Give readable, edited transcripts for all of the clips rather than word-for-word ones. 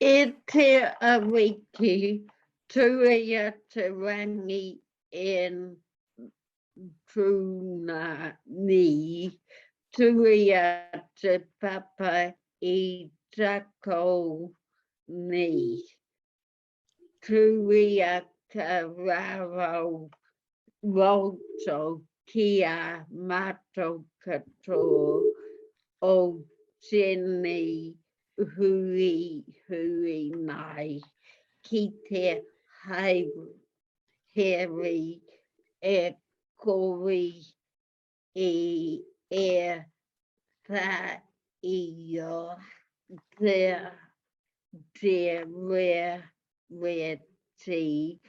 E te awiki, tuia te rangi in truna ni, tuia te papa I tako ni. Tuia ka raro roto kia mato katoa o tēnei hui nai ki te heri e kori I e tā I te rea ti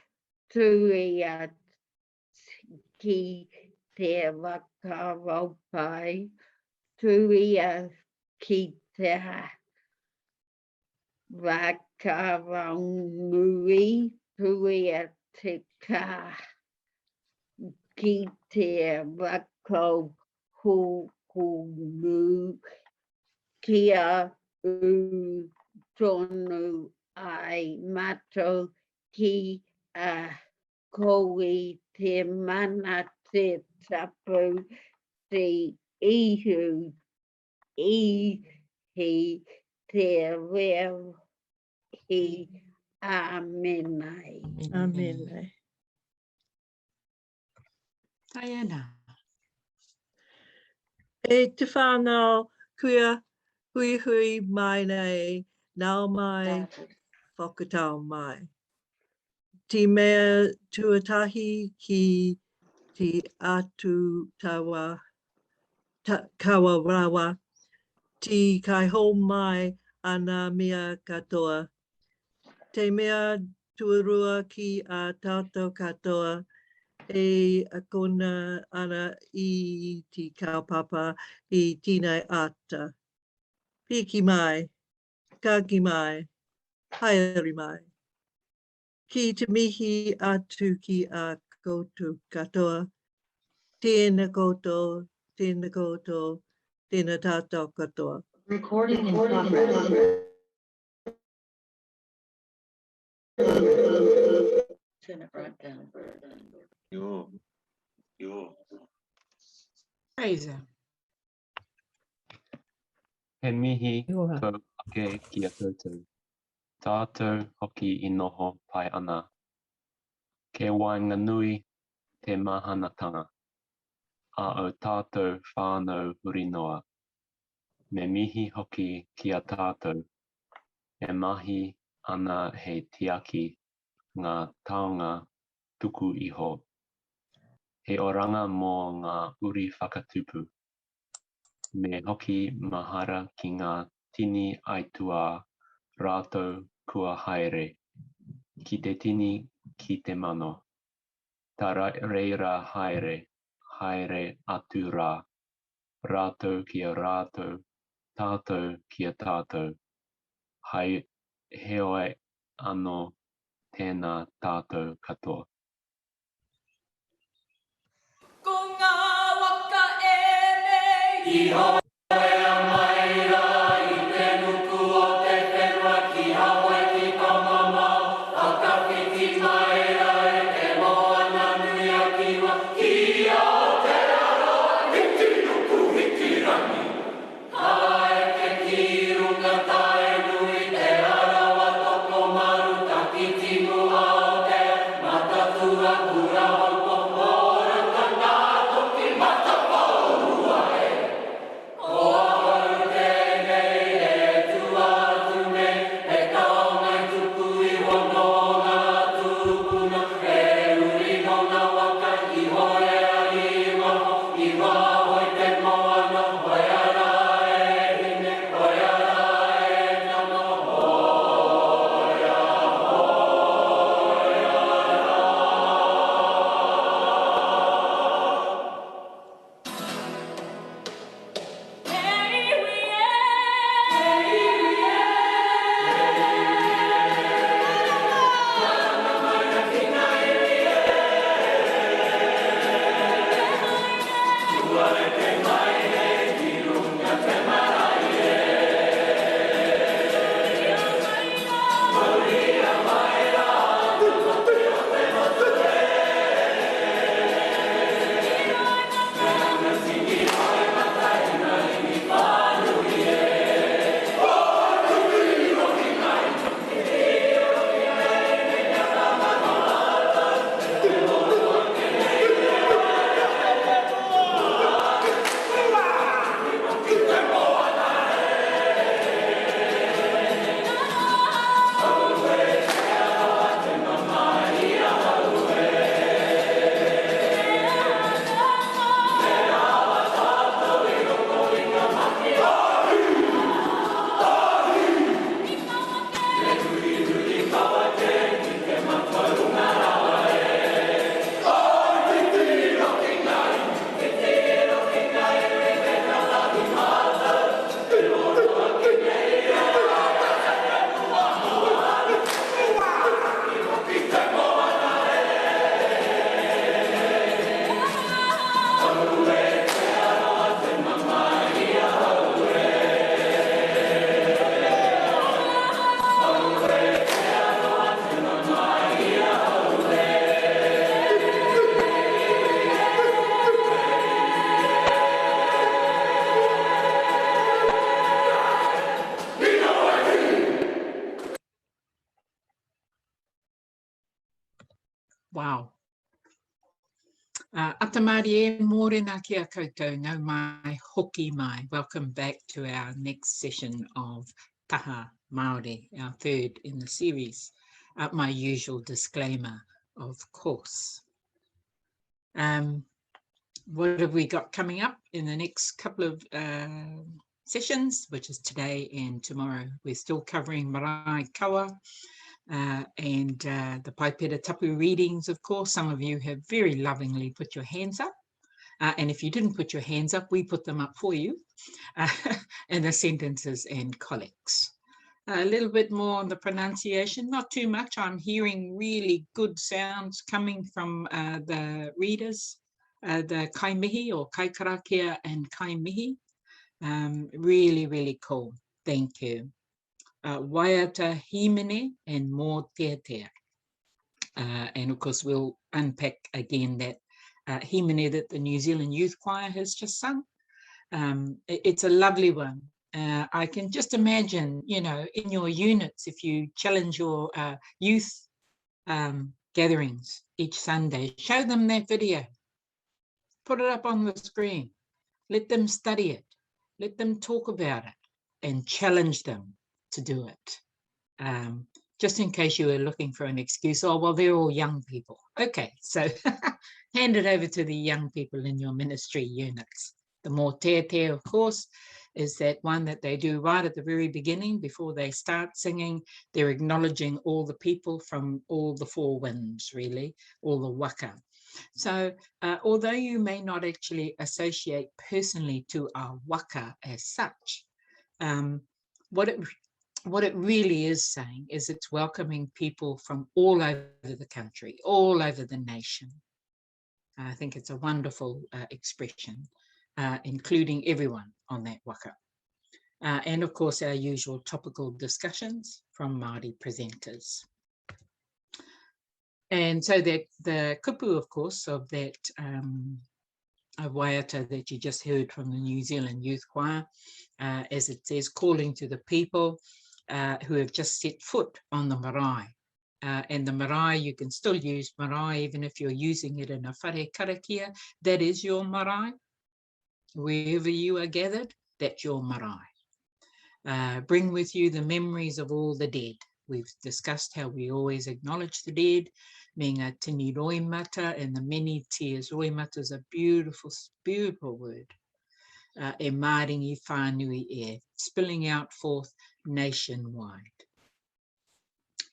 tuia ki te wakaropai, tuia ki te wakaranui, tuia te kā ki te wako hukunu kia tonu ai mato ki a koe te mana te tapu te ihu he te reo he amenai. Amen. Diana. E te whānau kuia hui mai nei, nau mai, whakatau mai. Te mea tuatahi ki te atu tawa, kawa rawa, te kaiho mai ana mea katoa. Te mea tuarua ki a tātou katoa, e akona ana I te kaupapa I tēnei ata. Piki mai, kaki mai, haere mai. Ki te mihi atu ki a koutou katoa. Tēnā koutou, tēnā koutou, tēnā tātou katoa. Recording in progress. Turn it right down. Fraser. He mihi tau ake ki a koutou. Tātou hoki I noho pai ana. Ke wainga nui te mahanatanga. A o tātou whānau hurinoa. Me mihi hoki ki a tātou. E mahi ana he tiaki ngā taonga tuku iho. He oranga mō ngā uri whakatupu. Me hoki mahara ki ngā tini aitua rātou kua haere. Ki te tini ki te mano. Tā reira haere, haere atu rā. Rātou ki a rātou, tātou ki a tātou. Hai heoi anō tēnā tātou katoa. Ko ngā waka e nei Iho ea mai rā I te nuku o te whenua Ki Hawaii ki Pamama A ka whiti mai rai E moana nui a kiwa Ki Aotearoa Hiti nuku hiti rangi Hae ke ki runga tae nui Te arawa toko maru Taki timu Aotea Matatua pura haupo Ora ka ngā toki mata paurua e Wow. Ata Māori e mōrena kia koutou, nau mai hoki mai. Welcome back to our next session of Taha Māori, our third in the series. My usual disclaimer, of course. What have we got coming up in the next couple of sessions, which is today and tomorrow? We're still covering Marae Kawa and the Paipera Tapu readings, of course. Some of you have very lovingly put your hands up. And if you didn't put your hands up, we put them up for you. And the sentences and collects. A little bit more on the pronunciation, not too much. I'm hearing really good sounds coming from the readers, the kaimihi or kaikarakia and kaimihi. Really, really cool. Thank you. Waiata Hīmine and mō teatea. And of course, we'll unpack again that Hīmine that the New Zealand Youth Choir has just sung. It's a lovely one. I can just imagine, you know, in your units, if you challenge your youth gatherings each Sunday, show them that video, put it up on the screen, let them study it, let them talk about it and challenge them to do it. Just in case you were looking for an excuse, oh, well, they're all young people. Okay, so hand it over to the young people in your ministry units. The mō teatea, of course, is that one that they do right at the very beginning before they start singing. They're acknowledging all the people from all the four winds, really, all the waka. So although you may not actually associate personally to a waka as such, what it really is saying is it's welcoming people from all over the country, all over the nation. I think it's a wonderful expression. Including everyone on that waka. And of course, our usual topical discussions from Māori presenters. And so that the kupu, of course, of that waiata that you just heard from the New Zealand Youth Choir, as it says, calling to the people who have just set foot on the marae. And the marae, you can still use marae even if you're using it in a whare karakia. That is your marae. Wherever you are gathered, that's your marae. Bring with you the memories of all the dead. We've discussed how we always acknowledge the dead, being a tini roimata, and the many tears. Roimata is a beautiful, beautiful word. E maringi whānui e, spilling out forth nationwide.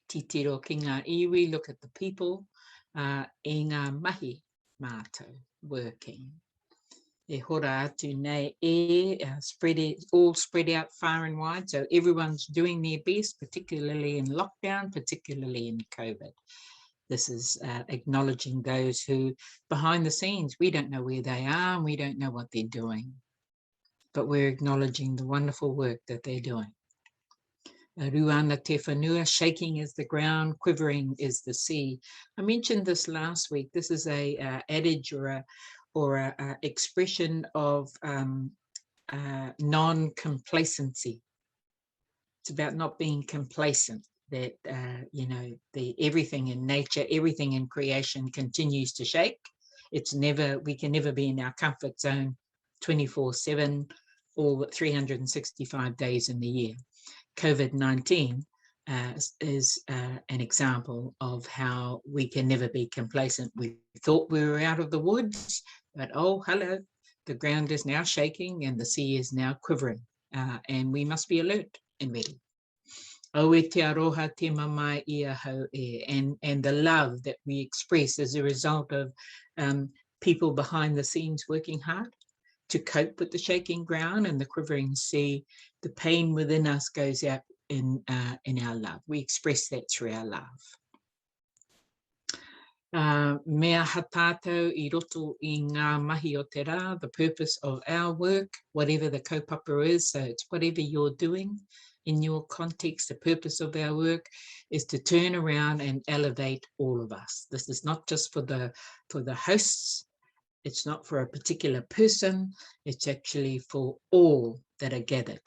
Titiro ki ngā iwi, look at the people, e ngā mahi mātou, working. E hora atu nei e, all spread out far and wide, so everyone's doing their best, particularly in lockdown, particularly in COVID. This is acknowledging those who, behind the scenes, we don't know where they are, and we don't know what they're doing, but we're acknowledging the wonderful work that they're doing. Ruana te whanua, shaking is the ground, quivering is the sea. I mentioned this last week. This is a adage or a expression of non-complacency. It's about not being complacent, that, you know, everything in nature, everything in creation continues to shake. It's never, we can never be in our comfort zone 24/7, all 365 days in the year. COVID-19 is an example of how we can never be complacent. We thought we were out of the woods, but oh, hello, the ground is now shaking and the sea is now quivering, and we must be alert and ready. O e te aroha te mamai ia hau e, and the love that we express as a result of people behind the scenes working hard to cope with the shaking ground and the quivering sea. The pain within us goes out in our love. We express that through our love. Mea hatato I roto I ngā mahi o te rā, the purpose of our work, whatever the kaupapa is, so it's whatever you're doing in your context, the purpose of our work is to turn around and elevate all of us. This is not just for the hosts, it's not for a particular person, it's actually for all that are gathered.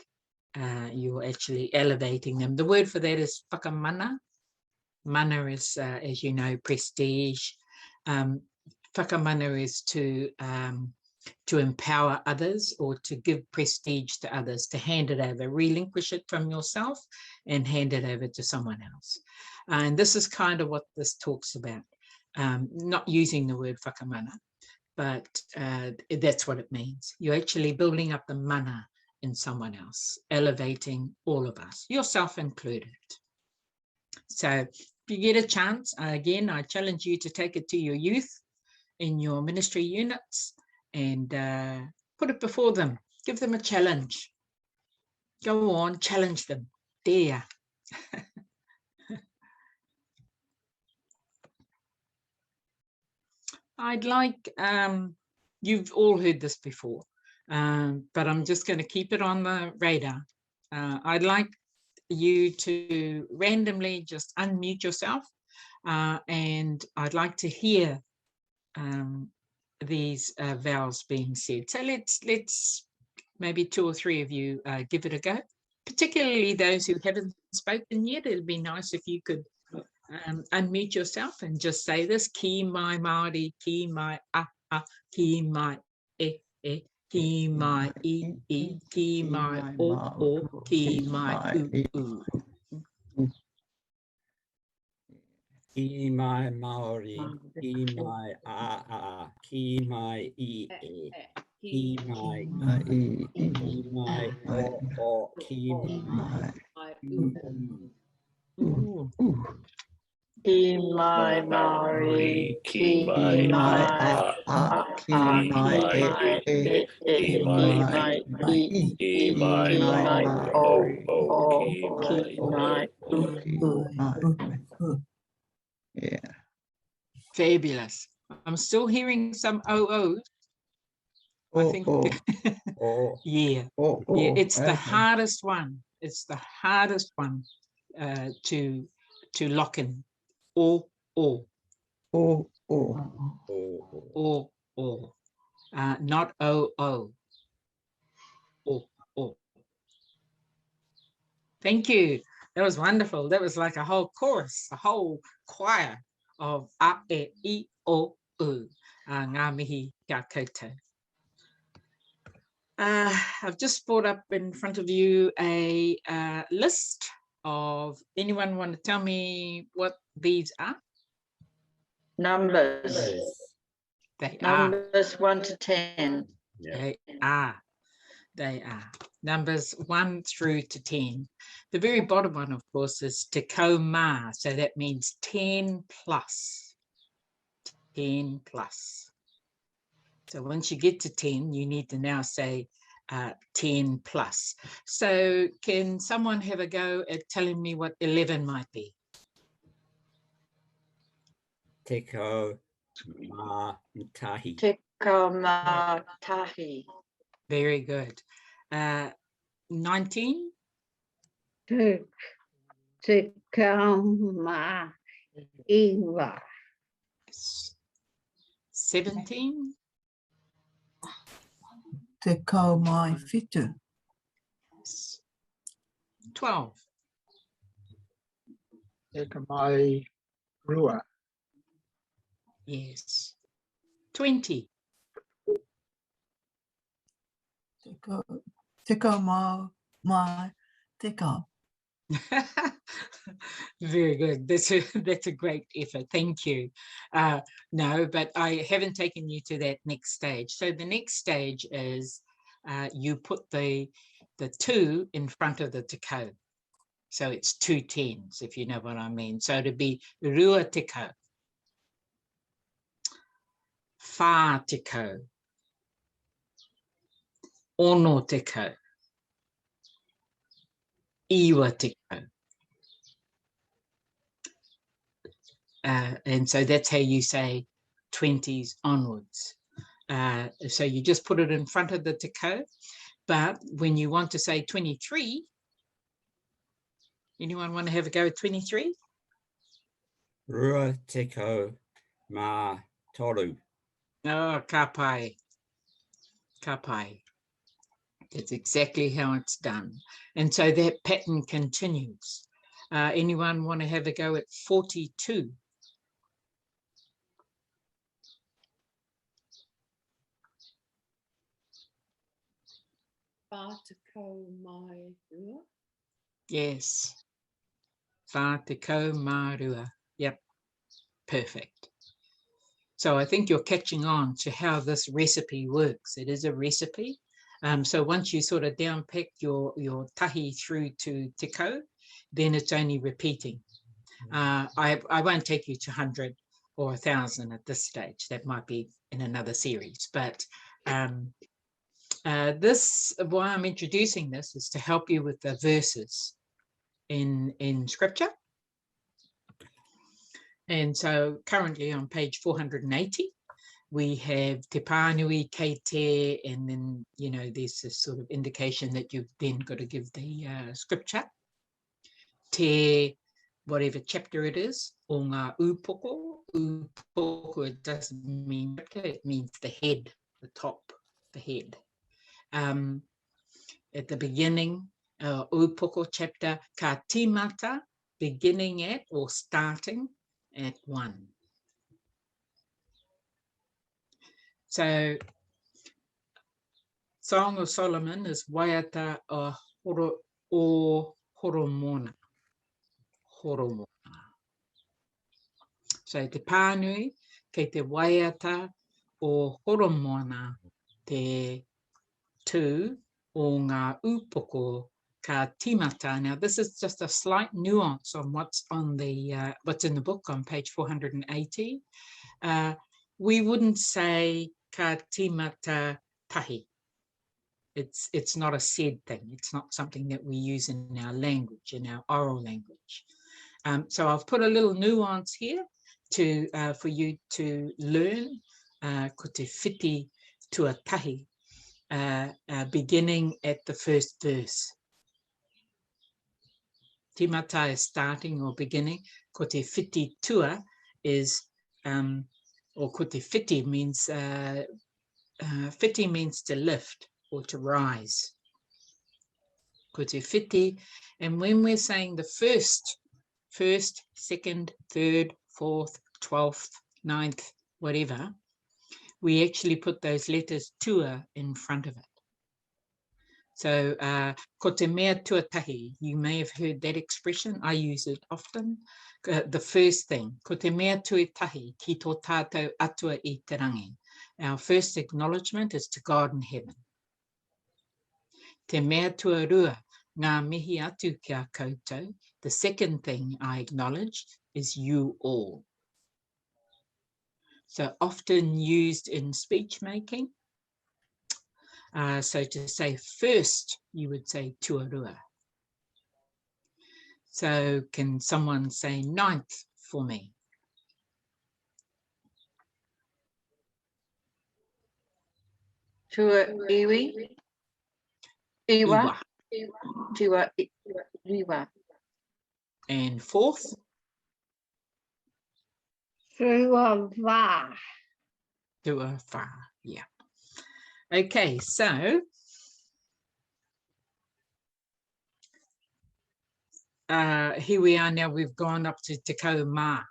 You're actually elevating them. The word for that is whakamana. Mana is, as you know, prestige, Whakamana is to empower others or to give prestige to others, to hand it over, relinquish it from yourself and hand it over to someone else. And this is kind of what this talks about, not using the word whakamana, but that's what it means. You're actually building up the mana in someone else, elevating all of us, yourself included. So if you get a chance, again, I challenge you to take it to your youth in your ministry units and put it before them. Give them a challenge. Go on, challenge them. Dare. I'd like, you've all heard this before, but I'm just going to keep it on the radar. I'd like you to randomly just unmute yourself, and I'd like to hear these vowels being said. So let's maybe 2 or 3 of you give it a go, particularly those who haven't spoken yet. It'd be nice if you could unmute yourself and just say this: ki mai Māori, ki mai a, ki mai e, ki mai i, ki mai o, ki mai u. Ki mai Māori, ki mai a, ki mai i, ki mai ki mai o, ki mai u. Ki mai Māori, ki mai a, ki mai e, ki mai i, ki mai o, ki mai u. Yeah. Fabulous. I'm still hearing some o-os. I think, yeah, it's the hardest one. It's the hardest one to lock in. O. Not o. O. Thank you. That was wonderful. That was like a whole chorus, a whole choir of a, e, I, o, u. Ngā mihi kia koutou. I've just brought up in front of you a list of, anyone want to tell me what these are? Numbers. They are. Numbers 1 to 10. They are. They are. Numbers 1 through to 10. The very bottom one, of course, is te kau mā. So that means 10 plus. 10 plus. So once you get to 10, you need to now say 10 plus. So can someone have a go at telling me what 11 might be? Te kau mā tahi. Te kau mā tahi. Very good. 19? Te kau mā iwa. 17? Te kau mai whitu. 12? Te ka mai rua. Yes. 20? Te kau mai te kau. Very good. That's a great effort. Thank you. No, but I haven't taken you to that next stage. So the next stage is you put the 2 in front of the te kau. So it's 2 10s, if you know what I mean. So to be rua te kau, whā te kau, ono te kau, iwa te kau. And so that's how you say 20s onwards. So you just put it in front of the te kau. But when you want to say 23, anyone want to have a go at 23? Rua te kau mā toru. Oh, ka pai. Ka pai. That's exactly how it's done. And so that pattern continues. Anyone want to have a go at 42? Yes. Whā te kau mā rua. Yep. Perfect. So I think you're catching on to how this recipe works. It is a recipe. So once you sort of downpick your tahi through to te kau, then it's only repeating. I won't take you to 100 or 1,000 at this stage. That might be in another series. But why I'm introducing this is to help you with the verses in scripture. And so currently on page 480, we have te pānui kei te, and then, you know, there's this sort of indication that you've then got to give the scripture. Te, whatever chapter it is, o ngā upoko. Upoko, it doesn't mean chapter, it means the head, the top, the head. At the beginning, upoko chapter, ka tīmata, beginning at or starting at 1. So, Song of Solomon is waiata o horomona. Horomona. So, te pānui, kei te waiata o horomona, te tū o ngā upoko ka tīmata. Now, this is just a slight nuance on what's on the what's in the book on page 480. We wouldn't say ka tīmata tahi. It's not a said thing. It's not something that we use in our language, in our oral language. So I've put a little nuance here to for you to learn. Ko te whiti tuatahi, beginning at the first verse. Tīmata is starting or beginning. Ko te whiti tua is, or ko te whiti means, whiti means to lift or to rise. Ko te whiti, and when we're saying the first, second, third, fourth, 12th, 9th, whatever, we actually put those letters tua in front of it. So, ko te mea tuatahi, you may have heard that expression. I use it often. The first thing, ko te mea tuatahi ki tō tātou atua I te rangi. Our first acknowledgement is to God in heaven. Te mea tuarua, ngā mihi atu kia koutou. The second thing I acknowledge is you all. So often used in speech making. So to say first, you would say tuarua. So can someone say 9th for me? Tua iwi. Iwa. Tua iwa. And 4th? Tua wā. Tua wā, yeah. Okay, so here we are now. We've gone up to te kau mā.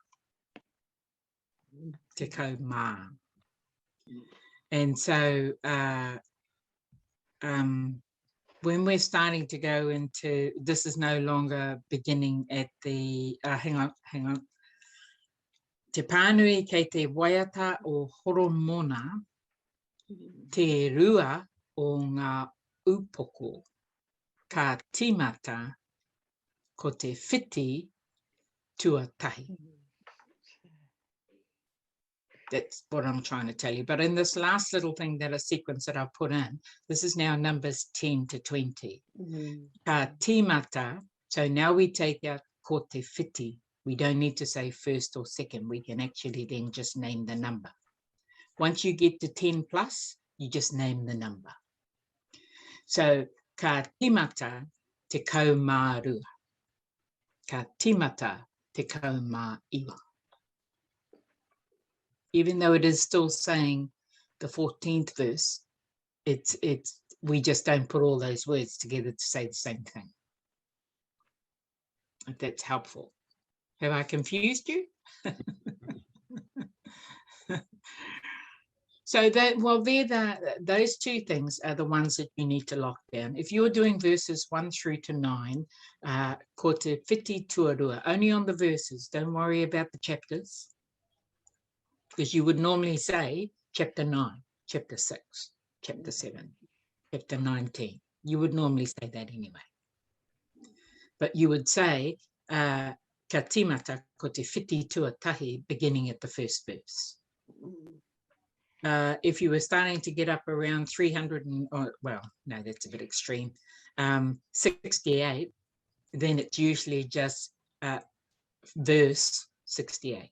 Te kau mā. And so when we're starting to go into, this is no longer beginning at the, hang on. Te pānui kei te waiata o horomona, te rua o ngā upoko, ka tīmata ko te whiti tuatahi. That's what I'm trying to tell you. But in this last little thing, that a sequence that I've put in, this is now numbers 10 to 20. Ka tīmata, so now we take out ko te whiti. We don't need to say first or second. We can actually then just name the number. Once you get to 10 plus, you just name the number. So, ka tīmata te kau mā rua. Ka tīmata te kau mā iwa. Even though it is still saying the 14th verse, we just don't put all those words together to say the same thing. If that's helpful. Have I confused you? So that, well, those two things are the ones that you need to lock down. If you're doing verses 1 through to 9, ko te whiti tuarua, only on the verses, don't worry about the chapters, because you would normally say chapter 9, chapter 6, chapter 7, chapter 19. You would normally say that anyway. But you would say, ka timata ko te whiti tuatahi, beginning at the first verse. If you were starting to get up around 300 and, well, no, that's a bit extreme, 68, then it's usually just verse 68.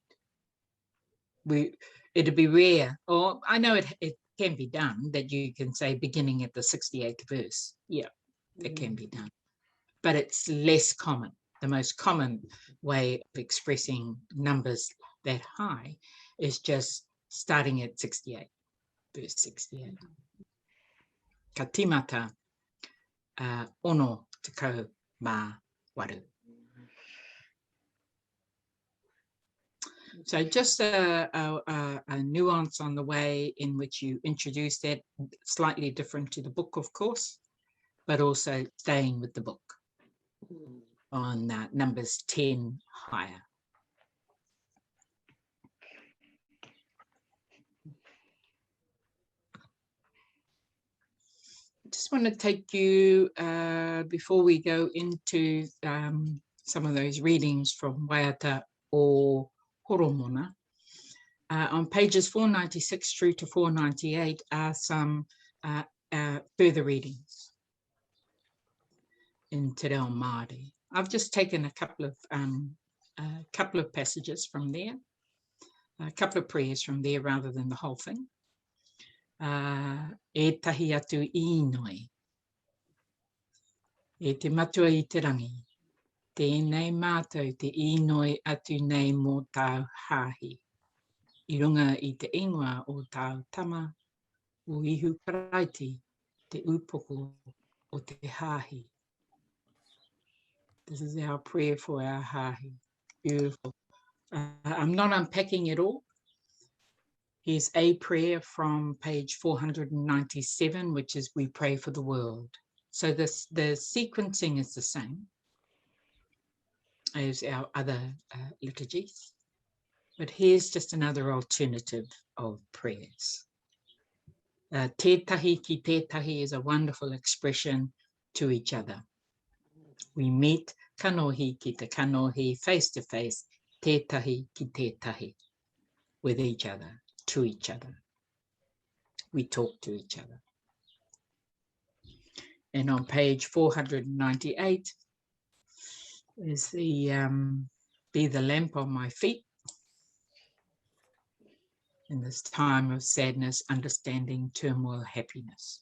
It'd be rare, or I know it can be done, that you can say beginning at the 68th verse. Yeah, it can be done, but it's less common. The most common way of expressing numbers that high is just starting at 68, verse 68. Ka timata ono tekau mā waru. So just a nuance on the way in which you introduce that, slightly different to the book, of course, but also staying with the book on numbers 10 higher. Just want to take you, before we go into some of those readings from Waiata or Horomona, on pages 496 through to 498 are some further readings in Te Reo Māori. I've just taken a couple of passages from there, a couple of prayers from there rather than the whole thing. E tahi atu I noi, e te matua I te rangi, tēnei mātou te I noi atu nei mō tāu hāhi, I runga I te ingoa o tāu tama, o ihu karaiti, te upoko o te hāhi. This is our prayer for our hāhi. Beautiful. I'm not unpacking it all. Here's a prayer from page 497, which is we pray for the world. So the sequencing is the same as our other liturgies, but here's just another alternative of prayers. Tētahi ki tētahi is a wonderful expression to each other. We meet kanohi ki te kanohi, face to face, tētahi ki tētahi, with each other, to each other. We talk to each other. And on page 498 is the be the lamp on my feet in this time of sadness, understanding, turmoil, happiness.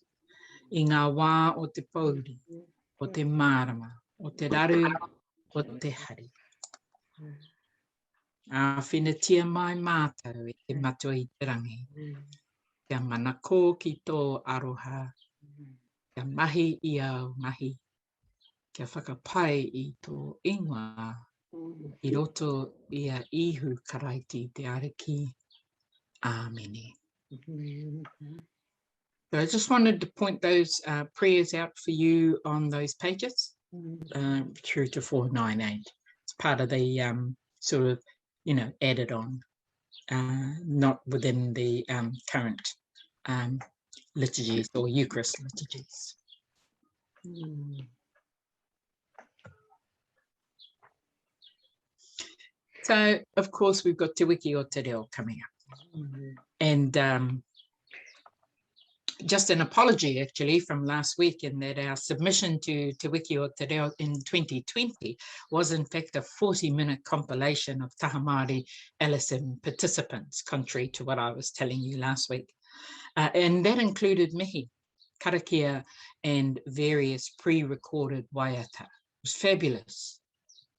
I ngā wā o te pauri, o te marama, o te raru, o te hari. A whinatia mai mātou e te matua I te rangi. Kia manako ki tō aroha, kia mahi I au mahi, kia whakapai I tō ingoa, I roto I a ihu karaiti te ariki. Āmene. So I just wanted to point those prayers out for you on those pages through to 498. It's part of the sort of, added on, not within the current liturgies or Eucharist liturgies. So, of course, we've got Te Wiki o Te Reo coming up. And just an apology, actually, from last week, in that our submission to Te Wiki o Te Reo in 2020 was, in fact, a 40-minute compilation of Taha Māori LSM participants, contrary to what I was telling you last week. And that included mihi, karakia, and various pre-recorded waiata. It was fabulous.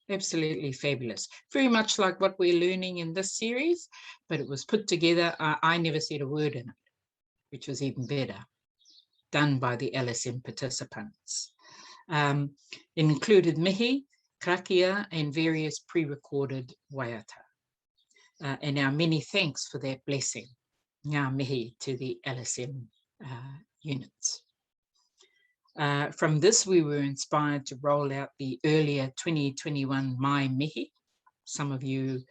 Absolutely fabulous. Very much like what we're learning in this series, but it was put together. I never said a word in it, which was even better, done by the LSM participants. It included mihi, karakia, and various pre-recorded waiata. And our many thanks for that blessing. ngā mihi to the LSM units. From this, we were inspired to roll out the earlier 2021 Mai Mihi. Some of you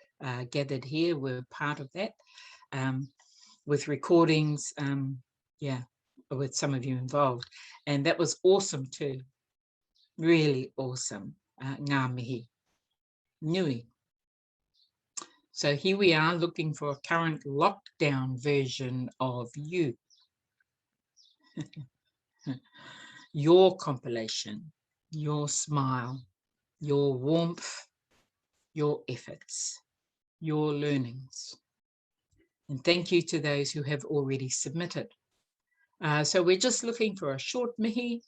gathered here were part of that, with recordings, with some of you involved. And that was awesome too, really awesome. Ngā mihi nui. So here we are looking for a current lockdown version of you. Your compilation, your smile, your warmth, your efforts, your learnings. And thank you to those who have already submitted. So we're just looking for a short mihi,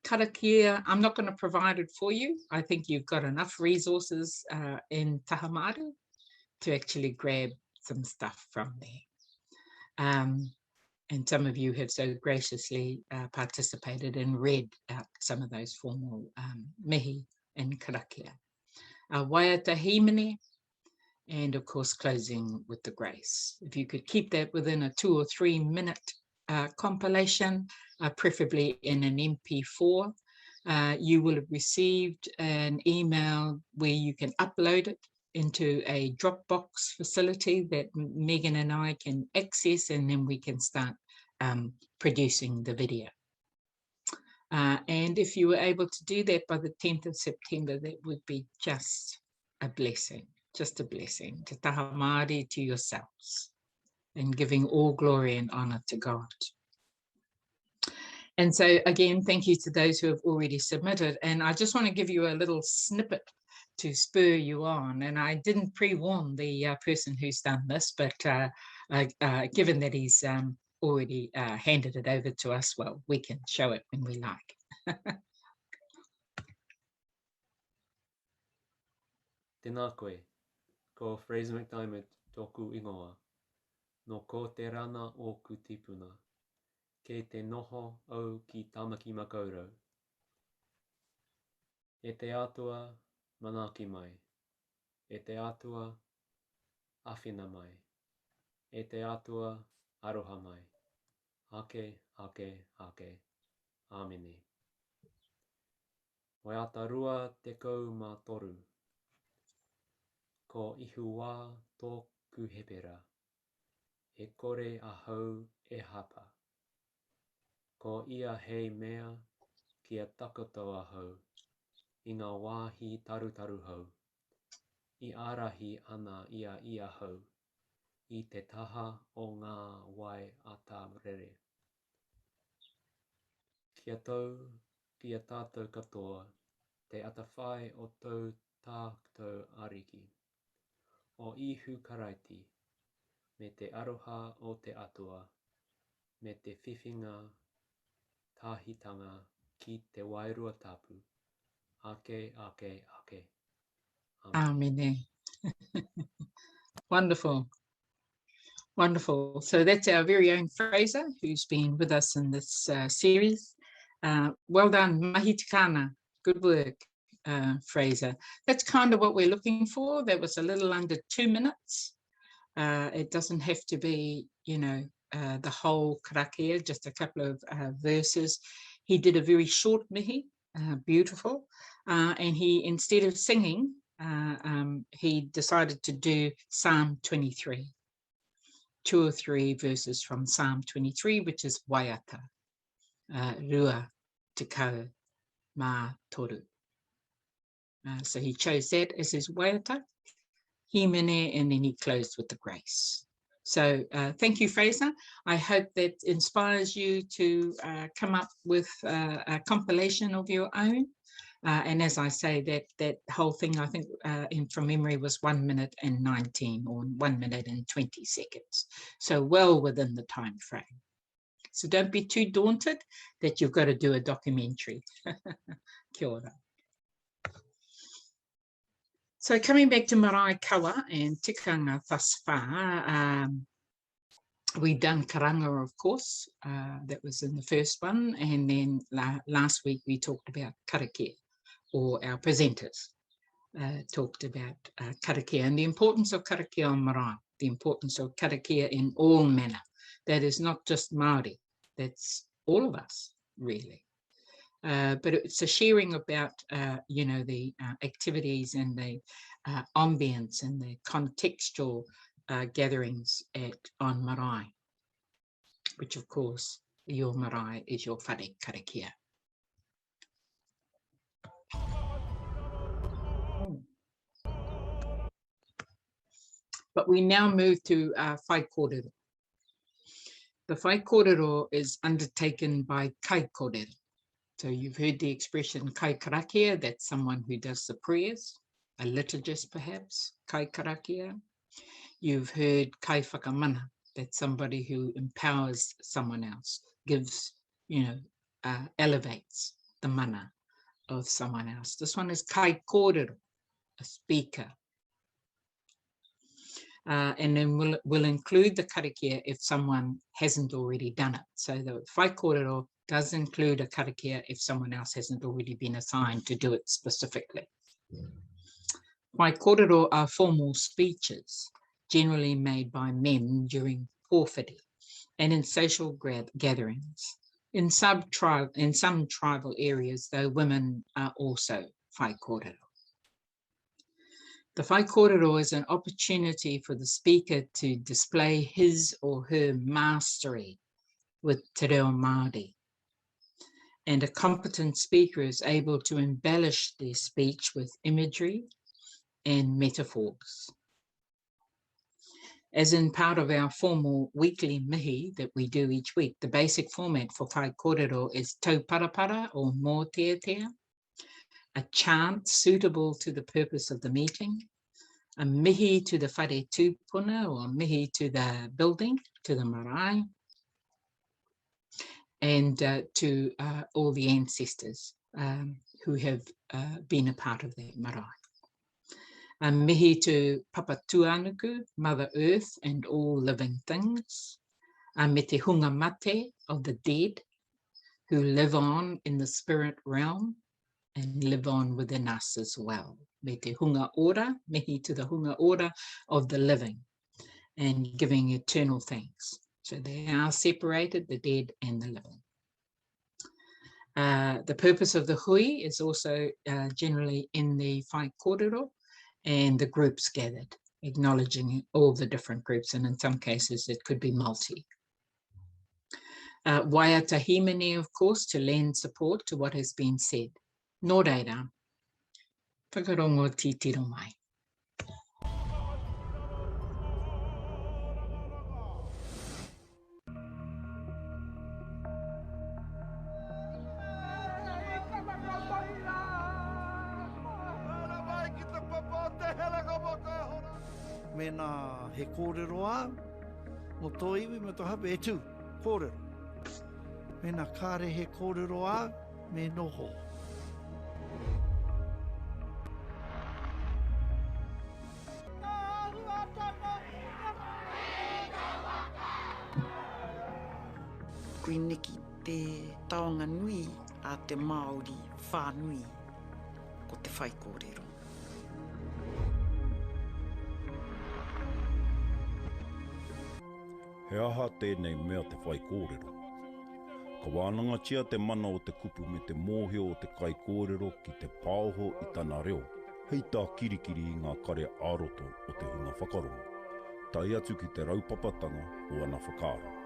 karakia. I'm not going to provide it for you. I think you've got enough resources in Taha Māori to actually grab some stuff from there. And some of you have so graciously participated and read out some of those formal mihi and karakia. Waiata hīmine, and of course closing with the grace. If you could keep that within a 2 or 3 minute compilation, preferably in an MP4, you will have received an email where you can upload it into a Dropbox facility that Megan and I can access, and then we can start producing the video. And if you were able to do that by the 10th of September, that would be just a blessing, just a blessing. Te Taha Māori to yourselves, and giving all glory and honour to God. And so again, thank you to those who have already submitted. And I just want to give you a little snippet to spur you on. And I didn't pre-warn the person who's done this, but given that he's already handed it over to us, well, we can show it when we like. Tēnā koe, ko Fraser McDiarmid tōku ingoa, no ko te rana o ku tipuna, ke te noho au ki tamaki makaurau. E te atua manaki mai, e te atua awhina mai, e te atua aroha mai, hake, hake, hake, āmene. Waiata rua tekau mā toru, ko ihu wā tōku hepera, e kore ahau e hapa. Ko ia hei mea kia takoto ahau, i ngā wāhi tarutaru hau, i arahi ana ia hau, i te taha o ngā wai ata rere. Kia tau, kia tātou katoa, te atawhai o tau tātou ariki, o ihu karaiti, me te aroha o te atua, me te whiwhinga tāhitanga ki te wairua tapu, ake, ake, ake. Amen. Wonderful. Wonderful. So that's our very own Fraser, who's been with us in this series. Well done, mahi tikana. Good work, Fraser. That's kind of what we're looking for. That was a little under 2 minutes. It doesn't have to be, you know, the whole karakia, just a couple of verses. He did a very short mihi, beautiful. And he, instead of singing, he decided to do Psalm 23. 2 or 3 verses from Psalm 23, which is waiata, rua tekau mā toru. So he chose that as his waiata, hīmine, and then he closed with the grace. So thank you, Fraser. I hope that inspires you to come up with a compilation of your own. And as I say, that whole thing, I think from memory was 1 minute and 19 or 1 minute and 20 seconds. So well within the time frame. So don't be too daunted that you've got to do a documentary. Kia ora. So coming back to marae kawa and tikanga thus far, we've done karanga, of course. That was in the first one. And then last week we talked about karakia, or our presenters talked about karakia and the importance of karakia on marae. the importance of karakia in all manner. That is not just Māori, that's all of us, really. But it's a sharing about, you know, the activities and the ambience and the contextual gatherings on marae, which of course, your marae is your whare karakia. But we now move to whai kōrero. The whai kōrero is undertaken by kai kōrero. So you've heard the expression kai karakia, that's someone who does the prayers, a liturgist perhaps, kai karakia. You've heard kai whakamana, that's somebody who empowers someone else, gives, you know, elevates the mana of someone else. This one is kai kōrero, a speaker. And then we'll include the karakia if someone hasn't already done it. So the whai kōrero does include a karakia if someone else hasn't already been assigned to do it specifically. Whai kōrero are formal speeches, generally made by men during pōwhiri and in social gatherings. In some tribal areas, though, women are also whai kōrero. The whai kōrero is an opportunity for the speaker to display his or her mastery with te reo Māori. And a competent speaker is able to embellish their speech with imagery and metaphors. As in part of our formal weekly mihi that we do each week, the basic format for whai kōrero is tauparapara or mōteatea, a chant suitable to the purpose of the meeting, a mihi to the whare tūpuna or mihi to the building, to the marae, and to all the ancestors who have been a part of that marae. A mihi to Papa Tuanuku, Mother Earth and all living things. A me te hunga mate of the dead who live on in the spirit realm and live on within us as well. Me te hunga ora, mihi to the hunga ora of the living and giving eternal thanks. So they are separated, the dead and the living. The purpose of the hui is also generally in the whai kōrero and the groups gathered, acknowledging all the different groups, and in some cases it could be multi. Waiata hīmine, of course, to lend support to what has been said. Nō reira, whakarongo titiro mai. Mena he kōrero a, mo tō iwi me tō hape e tū, kōrero. Mena kāre he kōrero a, me noho. Kui niki te taonga nui a te Māori whānui ko te whai kōrero. He aha tēnei mea te whai kōrero. Ka wānanga tia te mana o te kupu me te mōhio o te kai kōrero ki te pāoho i tana reo. Hei tā kirikiri i ngā kare āroto o te hunga whakarongo. Tai atu ki te raupapatanga o ana whakaaro.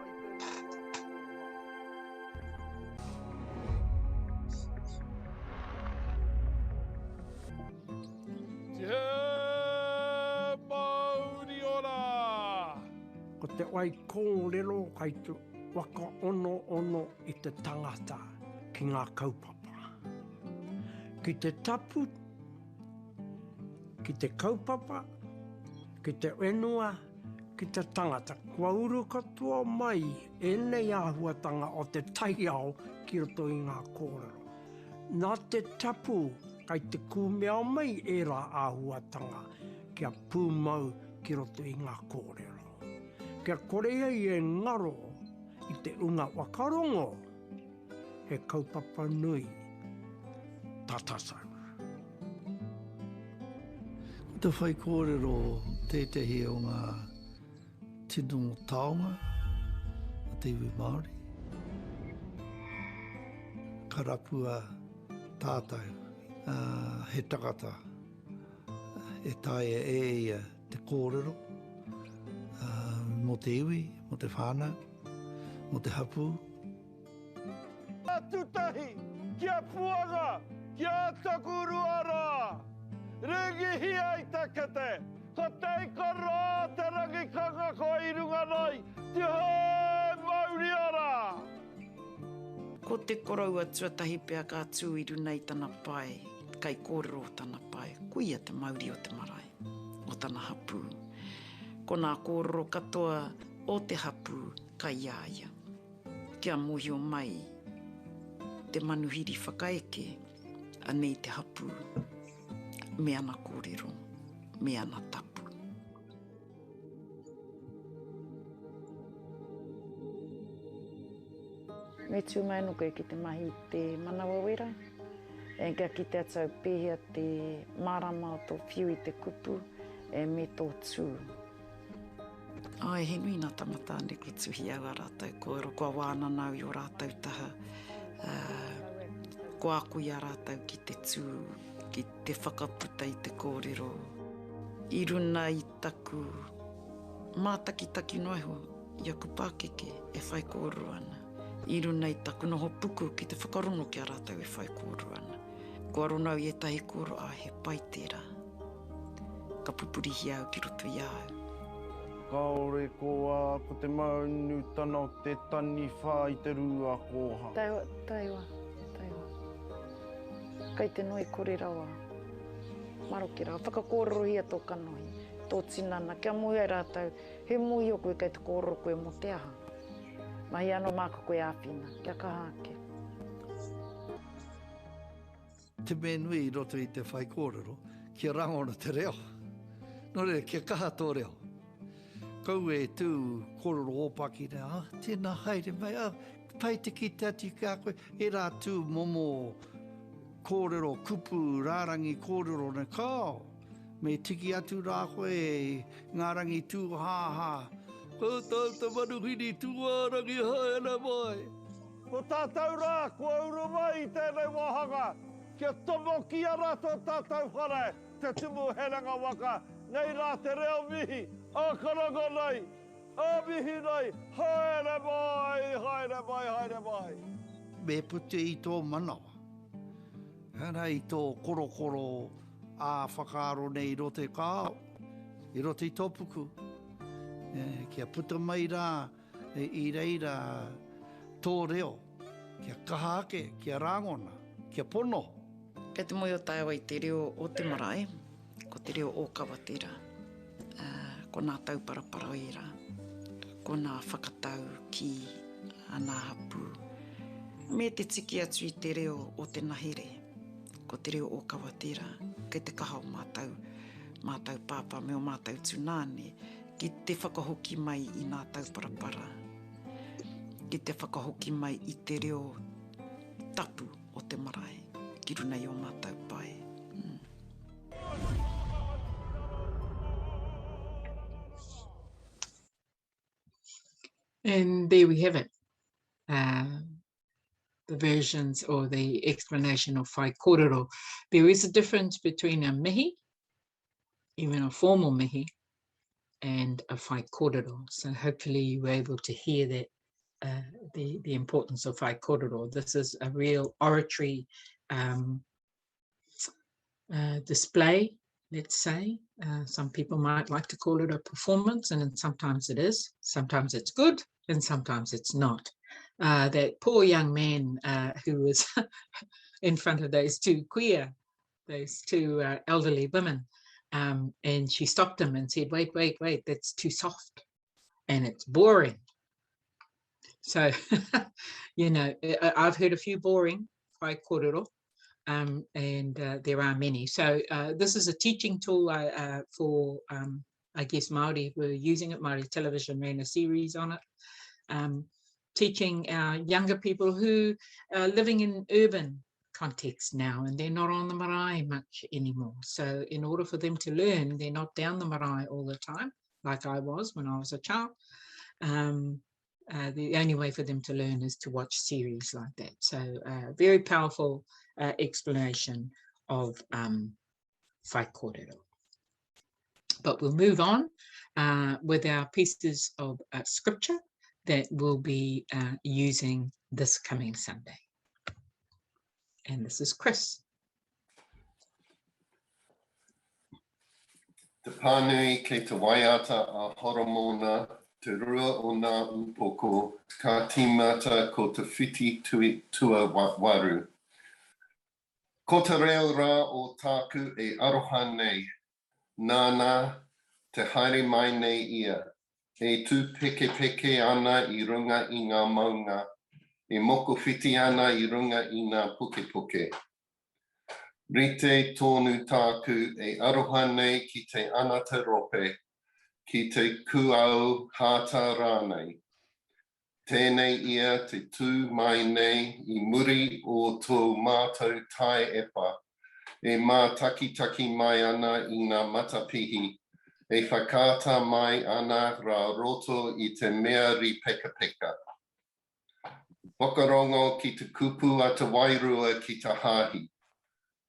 Ko te wai kōrero kai te waka ono i te tangata ki ngā kaupapa. Ki te tapu, ki te kaupapa, ki te whenua, ki te tangata. Kua uru katoa mai e nei āhuatanga o te taiao ki roto i ngā kōrero. Nā te tapu kai te kūmea mai e rā āhuatanga kia pūmau ki roto i ngā kōrero. Kia korea i e ngaro i te unga wakarongo, he kaupapa nui, tata sau. Te whai kōrero tētehi o ngā tino o taonga, a te iwi Māori. Karapua tātou, he takata, e tae e ia te kōrero, mo te iwi, mo te whānau, mo te hapu. Tutahi, kia puanga, kia takuruara, rengi hia I takate, ko teika rā te rangi kanga ko I runga nei, te hoi mauriara. Ko te korau a tuatahi pia ka tū I runa I tana pai, kai kōrero o tana pai, kuia te Māori o te marae, o tana hapu. Ko nā kōrero katoa o te hapu kai iaia. Kia mohio mai, te manuhiri whakaeke, anei te hapu, me ana kōrero, me ana tapu. Me tū mai no koe ki te mahi te manawa wera, e kia ki te atau pēhea te marama o tō whiu I te kupu, e me tō tū. Ai, he nui nā tamata ane ko tuhi au a rātou, kua wāna nau I o rātou taha, ko akui a rātou ki te tū, ki te whakaputa I te kōrero. I runa I taku mātakitaki noiho, I aku Pākeke e whai kōrero ana. I runa I taku noho puku ki te whakarono ki a rātou e whai kōrero ana. Kua ronau I etahi kōrero a he pai tērā. Ka pupurihi au ki roto I au. Kaore koa, ko te maunu tana o te tani whā I te rua koha. Taiwa. Kai te noi kore rawa. Maroki rawa. Whakakōrero hia tō kanohi, tō tinana. Kia mohi ai rātou, he mohi o koe kai te kōrero koe mo te aha. Mahi anō māka koe āwhina. Kia kaha ake. Te me nui I roto I te whai kōrero, kia rangona te reo. Nō re, kia kaha tō reo. Kau e tū kōrero ōpaki rea, tēnā haere mai, pai te ki te ati ka koe, e rā tū momo kōrero, kupu, rārangi kōrero ne kao. Me tiki atu rā koe, ngā rangi tū hāhā. Ko tauta manuhiri tū ārangi haere mai. Ko tātou rā, kua uru mai I tēnei wahanga, kia tomo ki a rātou tātou whare, te tumu heranga waka, nei rā te reo mihi, a karanga nei, a mihi nei, haere mai. Me pute I tō manawa. Hana I tō korokoro a whakaaro nei rote kāo, I rote I tō puku. Kia puta mai rā, I reira tō reo, kia kaha ake, kia rāngona, kia pono. Kei te moe o taiwa I te reo o te marae, ko te reo o kawatera, ko nā tauparapara o ira, ko nā whakatau ki a nā hapu. Me te tiki atu I te reo o te nahere, ko te reo o kawatera, kei te kaha o mātou pāpā me o mātou tūnāne, ki te whakahoki mai I nā tauparapara, ki te whakahoki mai I te reo tapu o te marae, ki runa I o mātou pai. And there we have it. The versions or the explanation of whai kōrero. There is a difference between a mihi, even a formal mihi, and a whai kōrero. So hopefully you were able to hear that, the importance of whai kōrero. This is a real oratory display, let's say. Some people might like to call it a performance, and then sometimes it is. Sometimes it's good, and sometimes it's not. That poor young man who was in front of those two elderly women, and she stopped him and said, wait, that's too soft and it's boring. So, you know, I've heard a few boring whai kōrero, and there are many. So this is a teaching tool for, I guess, Māori were using it. Māori Television ran a series on it, teaching our younger people who are living in urban context now, and they're not on the marae much anymore. So in order for them to learn, they're not down the marae all the time. like I was when I was a child. The only way for them to learn is to watch series like that. So very powerful explanation of whai kōrero. But we'll move on with our pieces of scripture that we'll be using this coming Sunday. And this is Chris. Te pānui kei te waiata a horomona, te rua o ngā upoko, ka tīmata ko te whiti tua waru. Ko te reo rā o tāku e aroha nei, nāna te haere mai nei ia, e tū peke peke ana I runga I ngā maunga, e moko whiti ana I runga I ngā puke puke. Rite tōnu tāku e aroha nei ki te anata rope, ki te kuau hāta rānei. Tēnei ia te tū mai nei I muri o tō mātou tai epa, e mā taki mai ana I ngā matapihi, e whakata mai ana rā roto I te mea ri peka peka. Whakarongo ki te kupu a te wairua ki te hāhi.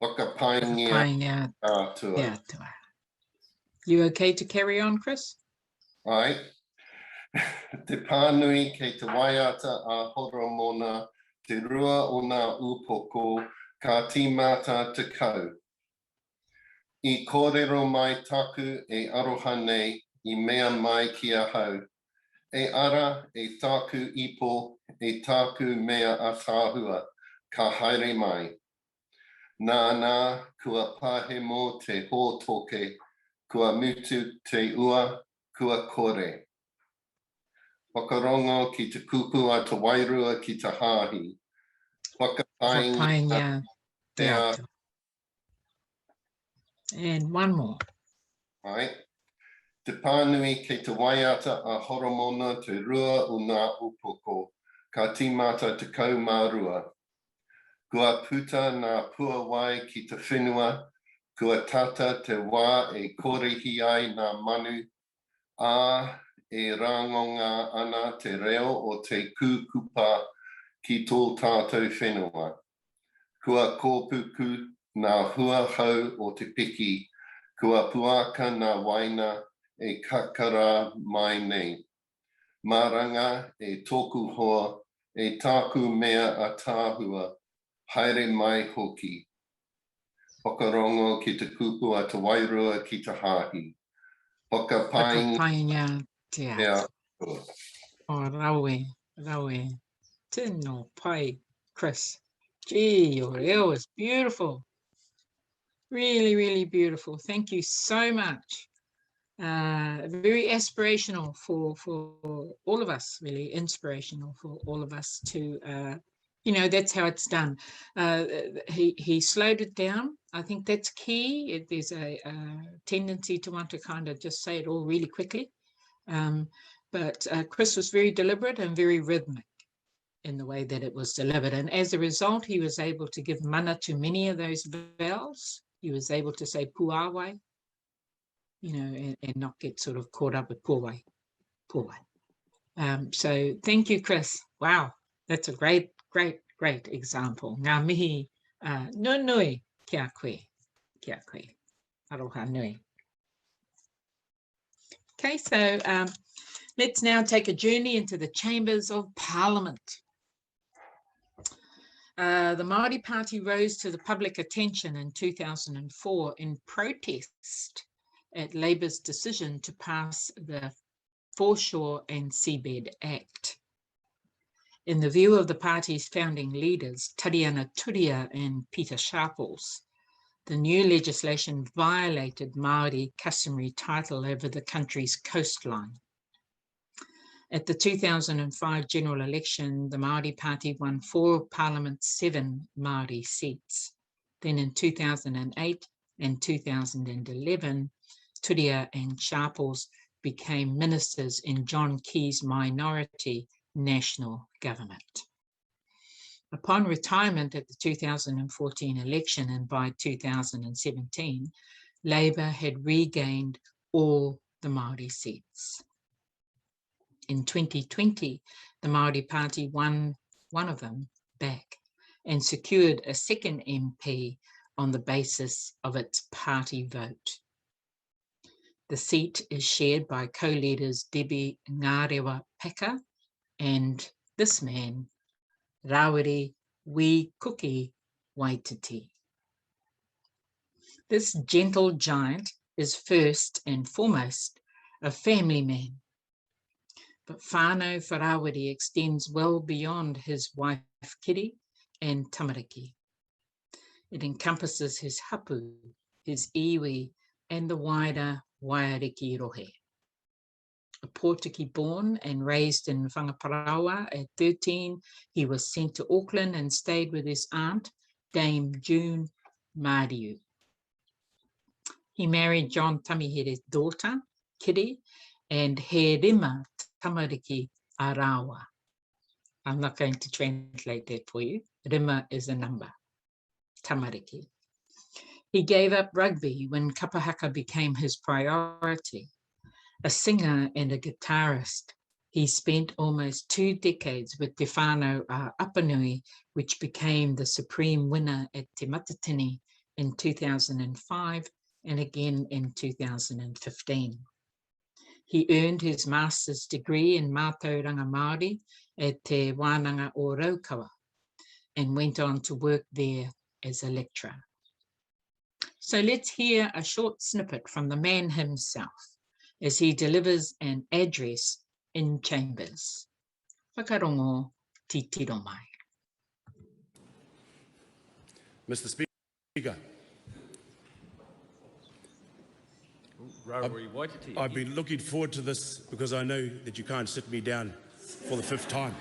Whakapaingia ātua. You okay to carry on, Chris? Ai. Te pānui kei te waiata a horomona, te rua o ngā upoko, ka tīmata te kau. I kōrero mai taku e aroha nei, I mea mai ki a hau. E ara, e taku ipo, e taku mea a tāhua, ka haere mai. Nā, kua pahe mō te hōtoke, kua mutu te ua, kua kore. Whakarongo ki te kupu a te wairua ki te hāhi. Whakapaingia te ātua. And one more. Ai. Te pānui kei te waiata a horomona te rua o ngā upoko, ka tīmata te kaumārua. Kua puta ngā pua wai ki te whenua, kua tata te wā e kōrehi ai ngā manu, ā e rangonga ana te reo o te kūkupa ki tō tātou whenua. Kua kōpuku ngā hua hau o te piki, kua puaka ngā waina e kakara mai nei. Maranga e tōku hoa, e tāku mea a tāhua, haere mai hoki. Whakarongo ki te kupu a te wairua ki te hāhi. Whakapaingia te ātua. O rawe. Tino pai, Chris. Gee, your reo is beautiful. Really, really beautiful. Thank you so much. Very aspirational for all of us, really inspirational for all of us to, that's how it's done. He slowed it down. I think that's key. There's a tendency to want to kind of just say it all really quickly. But Chris was very deliberate and very rhythmic in the way that it was delivered. And as a result, he was able to give mana to many of those vowels. He was able to say puawai, and not get sort of caught up with puawai. So thank you, Chris. Wow, that's a great example. Ngā mihi nui kia koe. Aroha nui. Okay, so let's now take a journey into the chambers of Parliament. The Māori Party rose to the public attention in 2004 in protest at Labour's decision to pass the Foreshore and Seabed Act. In the view of the party's founding leaders, Tariana Turia and Peter Sharples, the new legislation violated Māori customary title over the country's coastline. At the 2005 general election, the Māori Party won 4 of Parliament's 7 Māori seats. Then in 2008 and 2011, Turia and Sharples became ministers in John Key's minority national government. Upon retirement at the 2014 election and by 2017, Labour had regained all the Māori seats. In 2020, the Māori Party won one of them back and secured a second MP on the basis of its party vote. The seat is shared by co-leaders Debbie Ngarewa Peka and this man, Rawiri Wikuki Waititi. This gentle giant is first and foremost a family man, but whānau Rawiri extends well beyond his wife Kiri and tamariki. It encompasses his hapu, his iwi, and the wider Waiariki rohe. A Pōtiki born and raised in Whangaparaoa at 13, he was sent to Auckland and stayed with his aunt, Dame June Mariu. He married John Tamihere's daughter, Kiri, and He Rima Tamariki Arawa. I'm not going to translate that for you. Rima is a number. Tamariki. He gave up rugby when kapahaka became his priority. A singer and a guitarist, he spent almost 2 decades with Te Whānau a Apanui, which became the supreme winner at Te Matatini in 2005 and again in 2015. He earned his master's degree in Mātauranga Māori at Te Wānanga o Raukawa and went on to work there as a lecturer. So let's hear a short snippet from the man himself as he delivers an address in chambers. Whakarongo ti tiro mai. Mr. Speaker, I've been looking forward to this because I know that you can't sit me down for the 5th time.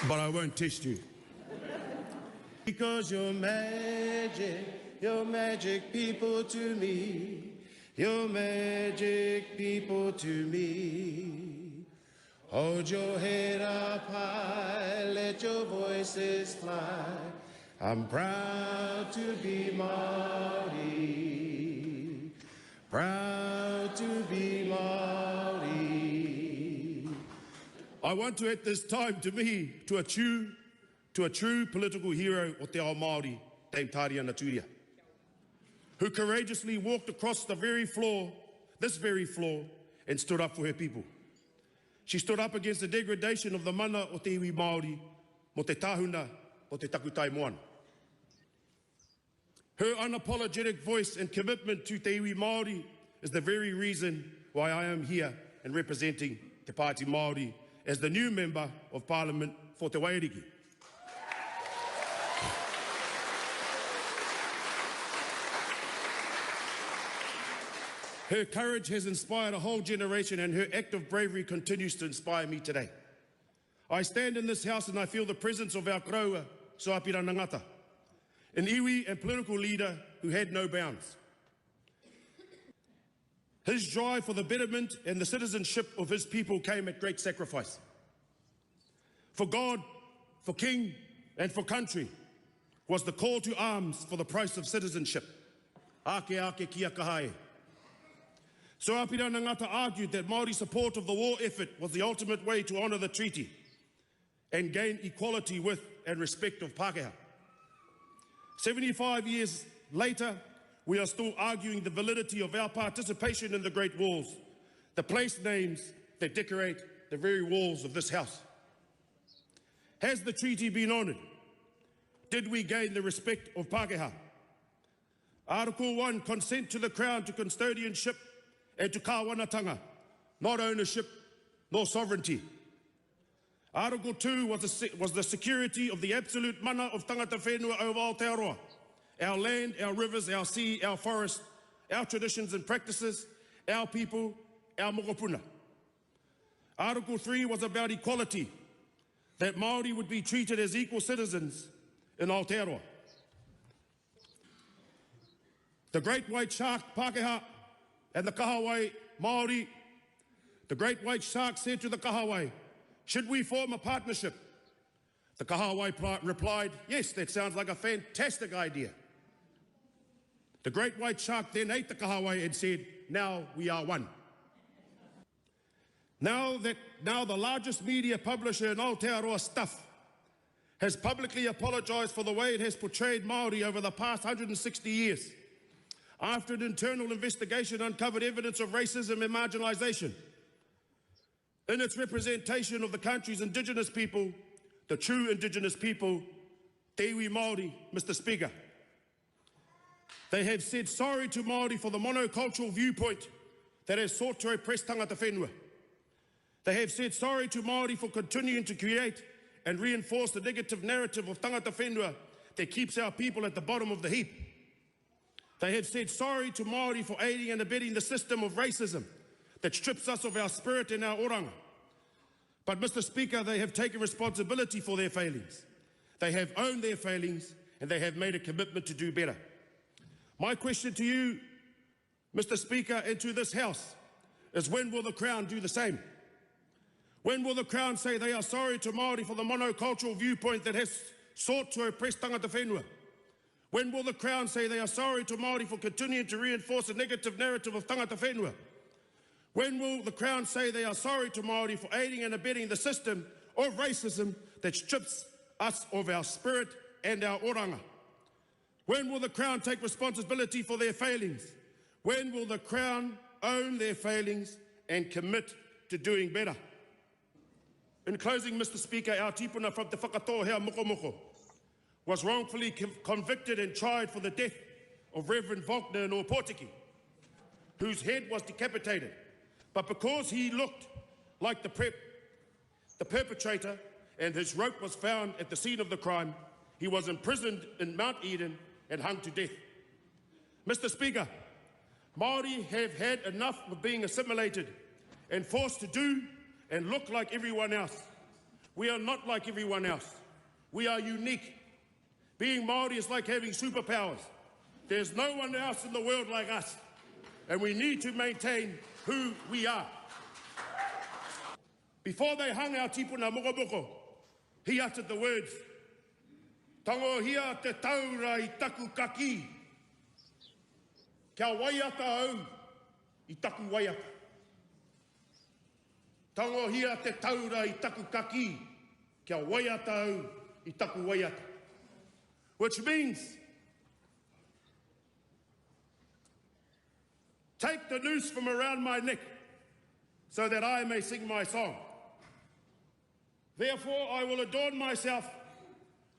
But I won't test you. Because you're magic people to me. You're magic people to me. Hold your head up high, let your voices fly. I'm proud to be Māori. Proud to be Māori. I want to at this time to a true political hero o te ao Māori, Dame Tariana Turia, who courageously walked across this very floor, and stood up for her people. She stood up against the degradation of the mana o te iwi Māori, mo te tahuna o te takutai moana. Her unapologetic voice and commitment to te iwi Māori is the very reason why I am here and representing Te Pāti Māori as the new Member of Parliament for Te Waiariki. Her courage has inspired a whole generation and her act of bravery continues to inspire me today. I stand in this house and I feel the presence of our karaua, Soapira Nangata, an iwi and political leader who had no bounds. His drive for the betterment and the citizenship of his people came at great sacrifice. For God, for King, and for country was the call to arms for the price of citizenship. Ake ake kia kahai. Soapira Nangata argued that Māori support of the war effort was the ultimate way to honour the treaty and gain equality with and respect of Pākehā. 75 years later, we are still arguing the validity of our participation in the Great Wars, the place names that decorate the very walls of this house. Has the treaty been honoured? Did we gain the respect of Pākehā? Article 1, consent to the Crown to custodianship and to kāwanatanga, not ownership nor sovereignty. Article 2 was the security of the absolute mana of tangata whenua o Aotearoa, our land, our rivers, our sea, our forest, our traditions and practices, our people, our mokopuna. Article 3 was about equality, that Māori would be treated as equal citizens in Aotearoa. The great white shark, Pākehā, and the kahawai Māori, the great white shark said to the kahawai, should we form a partnership? The kahawai replied, yes, that sounds like a fantastic idea. The great white shark then ate the kahawai and said, now we are one. Now the largest media publisher in Aotearoa Stuff has publicly apologized for the way it has portrayed Māori over the past 160 years, after an internal investigation uncovered evidence of racism and marginalization in its representation of the country's indigenous people, the true indigenous people, Te iwi Māori, Mr. Speaker. They have said sorry to Māori for the monocultural viewpoint that has sought to oppress tangata whenua. They have said sorry to Māori for continuing to create and reinforce the negative narrative of tangata whenua that keeps our people at the bottom of the heap. They have said sorry to Māori for aiding and abetting the system of racism that strips us of our spirit and our oranga. But, Mr. Speaker, they have taken responsibility for their failings. They have owned their failings and they have made a commitment to do better. My question to you, Mr. Speaker, and to this House is, when will the Crown do the same? When will the Crown say they are sorry to Māori for the monocultural viewpoint that has sought to oppress tangata whenua? When will the Crown say they are sorry to Māori for continuing to reinforce a negative narrative of tangata whenua? When will the Crown say they are sorry to Māori for aiding and abetting the system of racism that strips us of our spirit and our oranga? When will the Crown take responsibility for their failings? When will the Crown own their failings and commit to doing better? In closing, Mr. Speaker, our tipuna from Te Whakatohea Mokomoko was wrongfully convicted and tried for the death of Reverend Faulkner in Opotiki, whose head was decapitated. But because he looked like the perpetrator and his rope was found at the scene of the crime, he was imprisoned in Mount Eden and hung to death. Mr. Speaker, Māori have had enough of being assimilated and forced to do and look like everyone else. We are not like everyone else. We are unique. Being Māori is like having superpowers. There's no one else in the world like us, and we need to maintain who we are. Before they hung our tipuna Mokomoko, he uttered the words, "Tango hia te taura I taku kaki, kia waiata au I taku waiata. Tango hia te taura I taku kaki, kia waiata au I taku waiata." Which means, take the noose from around my neck so that I may sing my song. Therefore, I will adorn myself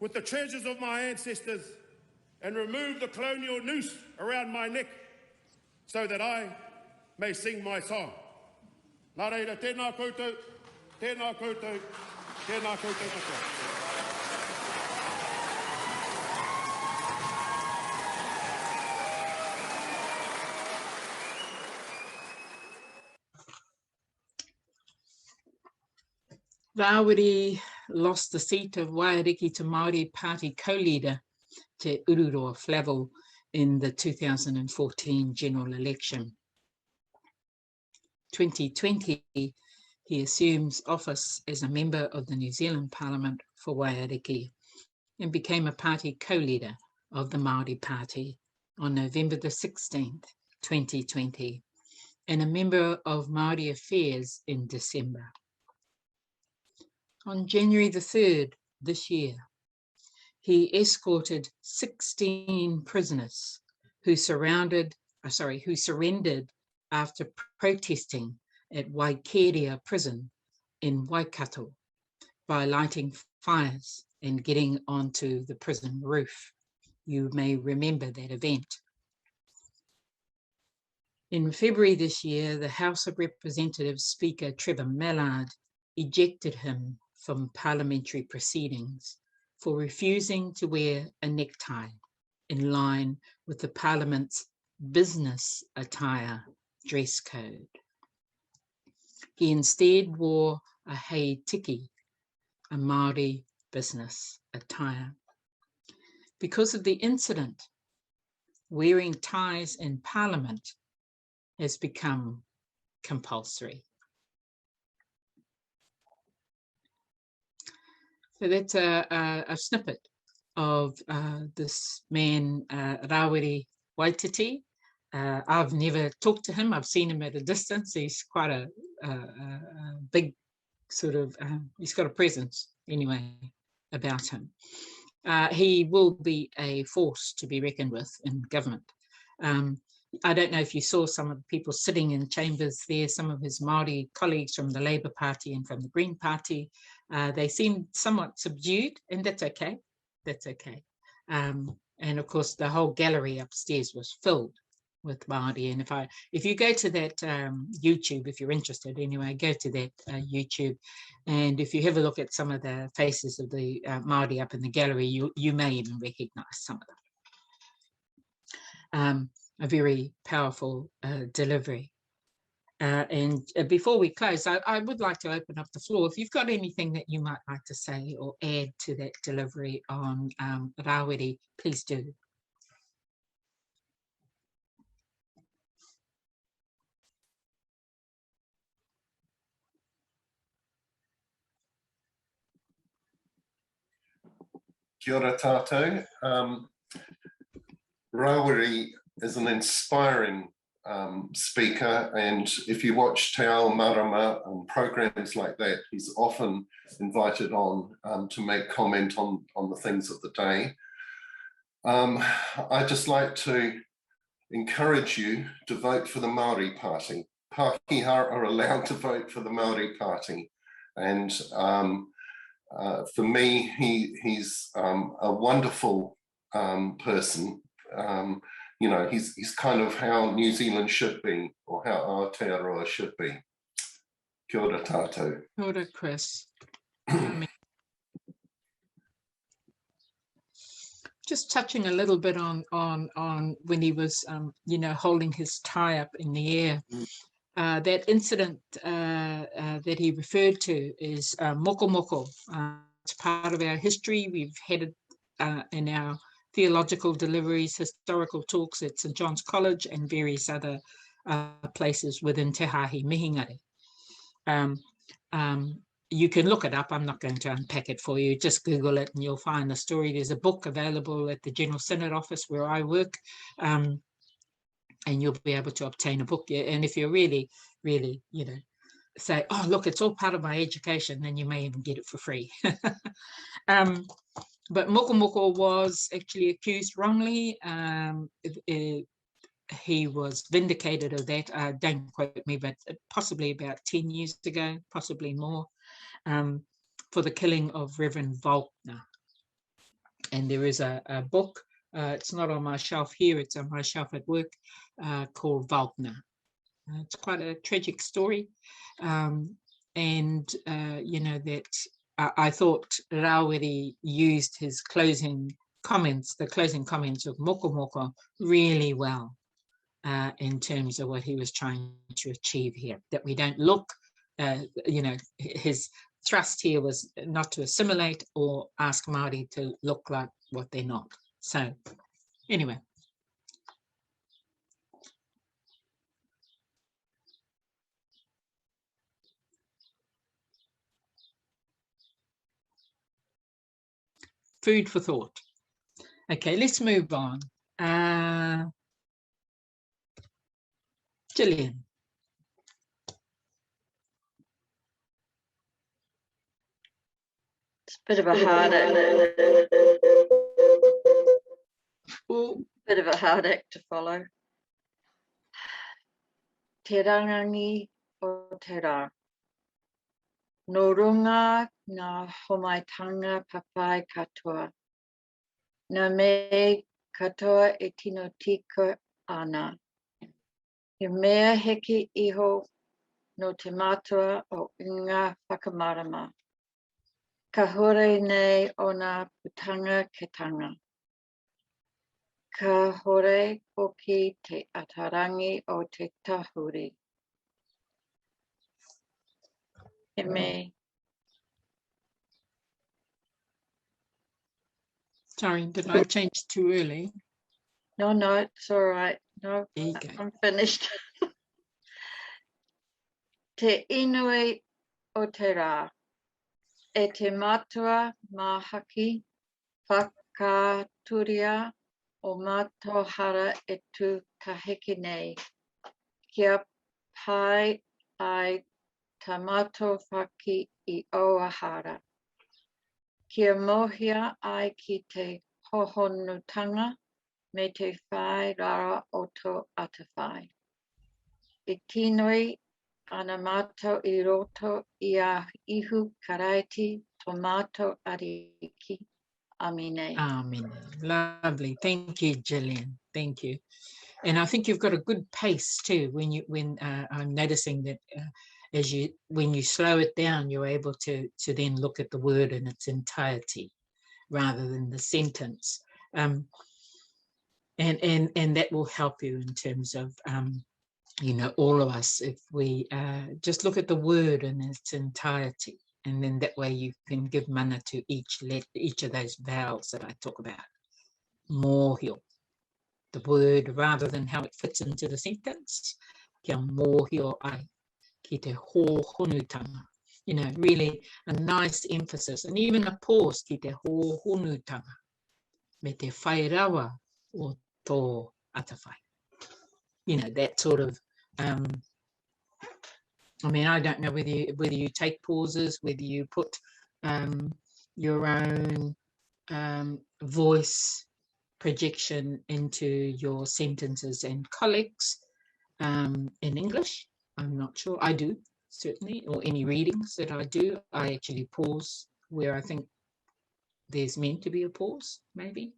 with the treasures of my ancestors and remove the colonial noose around my neck so that I may sing my song. Nā reira, tēnā koutou, tēnā koutou, tēnā koutou katoa. Rawiri lost the seat of Waiariki to Māori Party co-leader Te Ururoa Flavel in the 2014 general election. 2020, he assumes office as a member of the New Zealand Parliament for Waiariki and became a party co-leader of the Māori Party on November the 16th, 2020, and a member of Māori Affairs in December. On January the 3rd this year, he escorted 16 prisoners who surrendered after protesting at Waikeria prison in Waikato by lighting fires and getting onto the prison roof. You may remember that event. In February this year, the House of Representatives Speaker Trevor Mallard ejected him from parliamentary proceedings for refusing to wear a necktie in line with the Parliament's business attire dress code. He instead wore a hei tiki, a Māori business attire. Because of the incident, wearing ties in Parliament has become compulsory. So that's a snippet of this man, Rawiri Waititi. I've never talked to him. I've seen him at a distance. He's quite a big sort of, he's got a presence anyway about him. He will be a force to be reckoned with in government. I don't know if you saw some of the people sitting in chambers there, some of his Māori colleagues from the Labour Party and from the Green Party. They seemed somewhat subdued, and that's okay. That's okay. And of course, the whole gallery upstairs was filled with Māori. And if you go to that YouTube, if you're interested anyway, go to that YouTube. And if you have a look at some of the faces of the Māori up in the gallery, you may even recognize some of them. A very powerful delivery. And before we close, I would like to open up the floor. If you've got anything that you might like to say or add to that delivery on Rawiri, please do. Kia ora tātou. Rawiri is an inspiring speaker, and if you watch Te Ao Marama and programs like that, he's often invited on to make comment on the things of the day. I'd just like to encourage you to vote for the Māori Party. Pākehā are allowed to vote for the Māori Party, and for me, he's a wonderful person. You know, he's kind of how New Zealand should be, or how Aotearoa should be. Kia ora tātou. Kia ora, Chris. Just touching a little bit on when he was, you know, holding his tie up in the air. That incident that he referred to is moko moko. It's part of our history. We've had it in our theological deliveries, historical talks at St. John's College and various other places within Te Hāhi Mihingare. You can look it up. I'm not going to unpack it for you. Just Google it and you'll find the story. There's a book available at the General Synod office where I work, and you'll be able to obtain a book. And if you're really, really, you know, say, oh, look, it's all part of my education, then you may even get it for free. But Moko Moko was actually accused wrongly. He was vindicated of that. Don't quote me, but possibly about 10 years ago, possibly more, for the killing of Reverend Volkner. And there is a book, it's not on my shelf here, it's on my shelf at work, called Volkner. It's quite a tragic story. You know, that I thought Rawiri used his closing comments, the closing comments of Moko Moko, really well in terms of what he was trying to achieve here. That we don't look, you know, his thrust here was not to assimilate or ask Māori to look like what they're not. So anyway. Food for thought. Okay, let's move on. Gillian. It's a bit of a hard act. Bit of a hard act to follow. Te rangangi o te rā. No runga ngā homaitanga papai katoa. Nā me katoa e tino tika ana. He mea heki iho no te matua o inga whakamarama. Ka hore nei o nā putanga ketanga. Ka hore hoki te atarangi o te tahuri. He me. Sorry, did I change too early? No, it's all right. No, I'm finished. Te inui o te rā. e te matua mahaki whakaturia o mātou hara e tū kaheke nei. Kia pai ai tā mātou whaki I Oahara. Kia mohia ai ki te hohonutanga me te whai rara o tō atawhai. I tinoi ana mātou I roto I a ihu karaiti tō mātou ariki. Amine. Amen. Lovely. Thank you, Gillian. Thank you. And I think you've got a good pace too. When I'm noticing that when you slow it down, you're able to then look at the word in its entirety rather than the sentence. And that will help you in terms of all of us, if we just look at the word in its entirety. And then that way you can give mana to each of those vowels that I talk about. Mōhio, the word, rather than how it fits into the sentence. Kia mōhio ai, ki te hōhonutanga. Really a nice emphasis. And even a pause, ki te hōhonutanga. Me te whairawa o tō atawhai. That sort of... I don't know whether you take pauses, whether you put your own voice projection into your sentences and collects in English. I'm not sure. I do, certainly, or any readings that I do, I actually pause where I think there's meant to be a pause, maybe.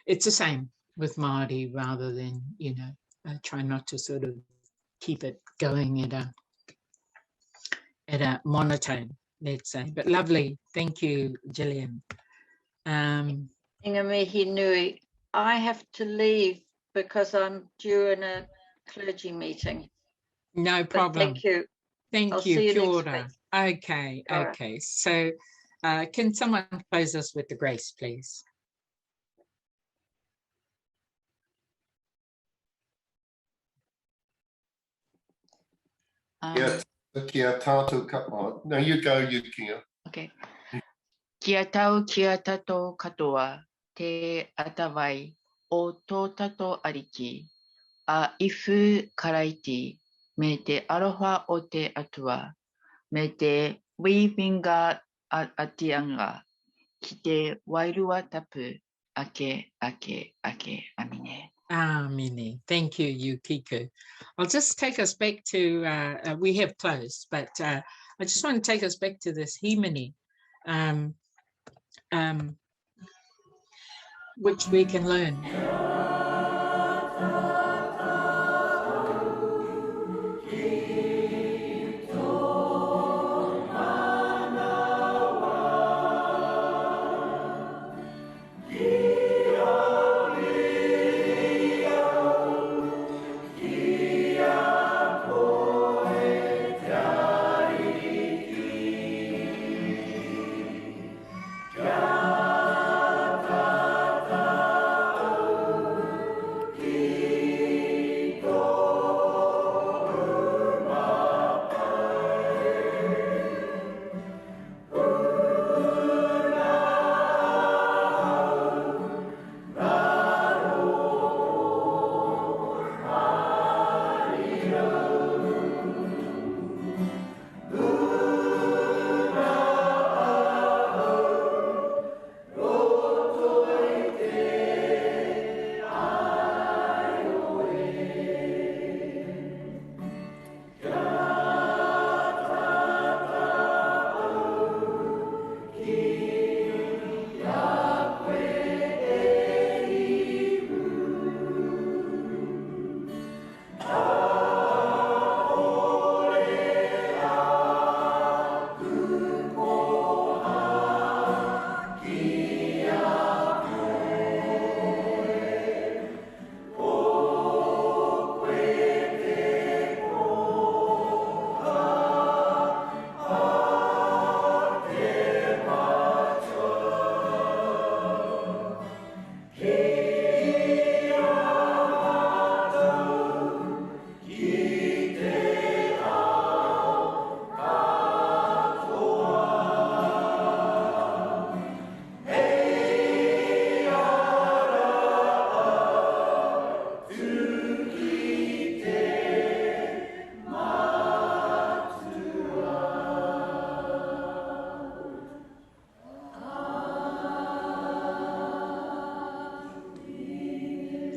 It's the same with Māori, rather than, I try not to sort of keep it going at a monotone, let's say. But lovely. Thank you, Gillian. Inga mihi nui. I have to leave because I'm due in a clergy meeting. No problem. Thank you. Thank I'll you. see you Kia next ora. week. Okay, All right. okay. So can someone close us with the grace, please? Kia tātou no, you go, you Kia. Okay. Kia tau kia tato katoa te atawai o tō tato ariki a ifu karaiti me te aroha o te atua me te wīwinga atianga ki te wairua tapu ake amine. Amine. Thank you, Yukiku. I'll just take us back to, we have closed, but I just want to take us back to this Hīmine, which we can learn.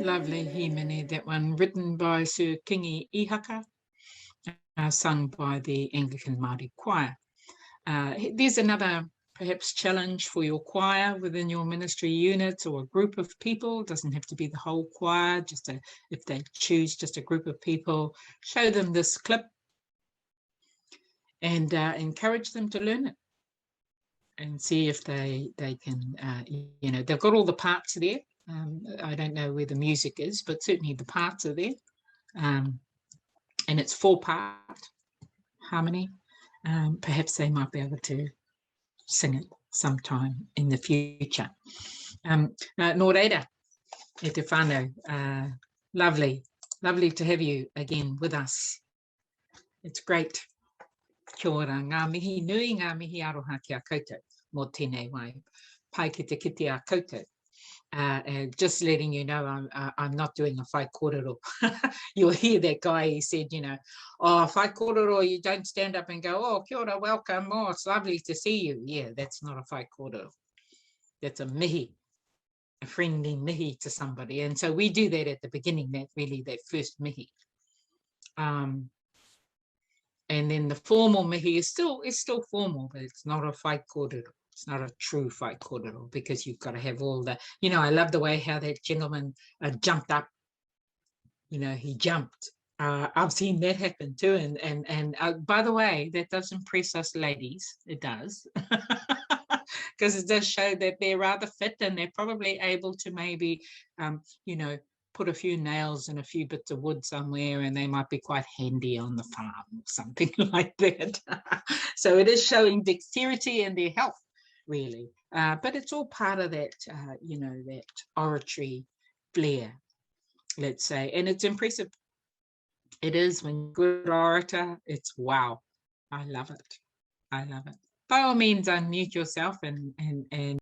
Lovely, Hīmine, that one written by Sir Kingi Ihaka, sung by the Anglican Māori choir. There's another perhaps challenge for your choir within your ministry unit or a group of people. It doesn't have to be the whole choir, if they choose just a group of people, show them this clip and encourage them to learn it and see if they can, they've got all the parts there. I don't know where the music is, but certainly the parts are there. And it's 4-part harmony. Perhaps they might be able to sing it sometime in the future. Nō reira, e te whānau, lovely to have you again with us. It's great. Kia ora, ngā mihi nui, ngā mihi aroha ki a koutou, mō tēnei wai, pai ki te kite a koutou. Just letting you know, I'm not doing a whai kōrero. You'll hear that guy, he said, oh, whai kōrero, you don't stand up and go, oh, kia ora, welcome, oh, it's lovely to see you. Yeah, that's not a whai kōrero. That's a mihi, a friendly mihi to somebody. And so we do that at the beginning, that first mihi. And then the formal mihi is still formal, but it's not a whai kōrero. It's not a true whai kōrero because you've got to have all the, I love the way how that gentleman jumped up. He jumped. I've seen that happen too. And by the way, that does impress us ladies. It does. Because it does show that they're rather fit and they're probably able to maybe, put a few nails and a few bits of wood somewhere and they might be quite handy on the farm or something like that. So it is showing dexterity and their health. Really, but it's all part of that, that oratory flair, let's say, and it's impressive. It is when you're a good orator. It's wow, I love it. I love it. By all means, unmute yourself and